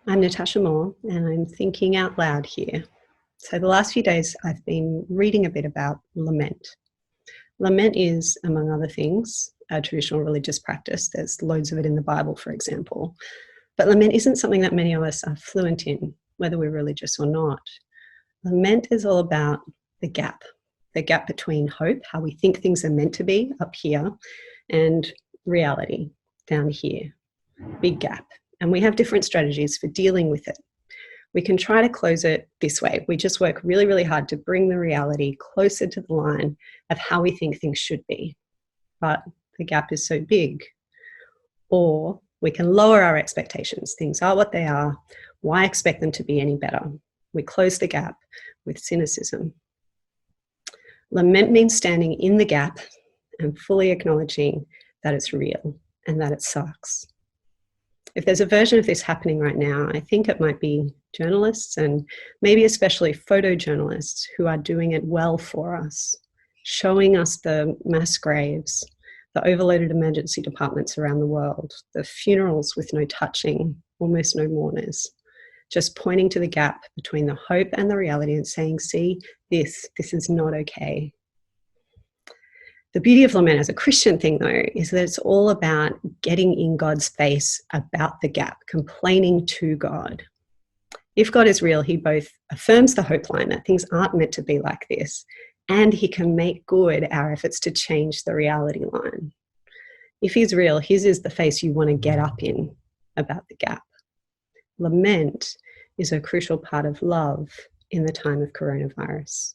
I'm Natasha Moore, and I'm thinking out loud here. So, the last few days, I've been reading a bit about lament. Lament is, among other things, a traditional religious practice. There's loads of it in the Bible, for example. But lament isn't something that many of us are fluent in, whether we're religious or not. Lament is all about the gap between hope, how we think things are meant to be up here, and reality down here. Big gap. And we have different strategies for dealing with it. We can try to close it this way. We just work really, really hard to bring the reality closer to the line of how we think things should be. But the gap is so big. Or we can lower our expectations. Things are what they are. Why expect them to be any better? We close the gap with cynicism. Lament means standing in the gap and fully acknowledging that it's real and that it sucks. If there's a version of this happening right now, I think it might be journalists and maybe especially photojournalists who are doing it well for us, showing us the mass graves, the overloaded emergency departments around the world, the funerals with no touching, almost no mourners, just pointing to the gap between the hope and the reality and saying, see, this is not okay. The beauty of lament as a Christian thing, though, is that it's all about getting in God's face about the gap, complaining to God. If God is real, he both affirms the hope line that things aren't meant to be like this, and he can make good our efforts to change the reality line. If he's real, his is the face you want to get up in about the gap. Lament is a crucial part of love in the time of coronavirus.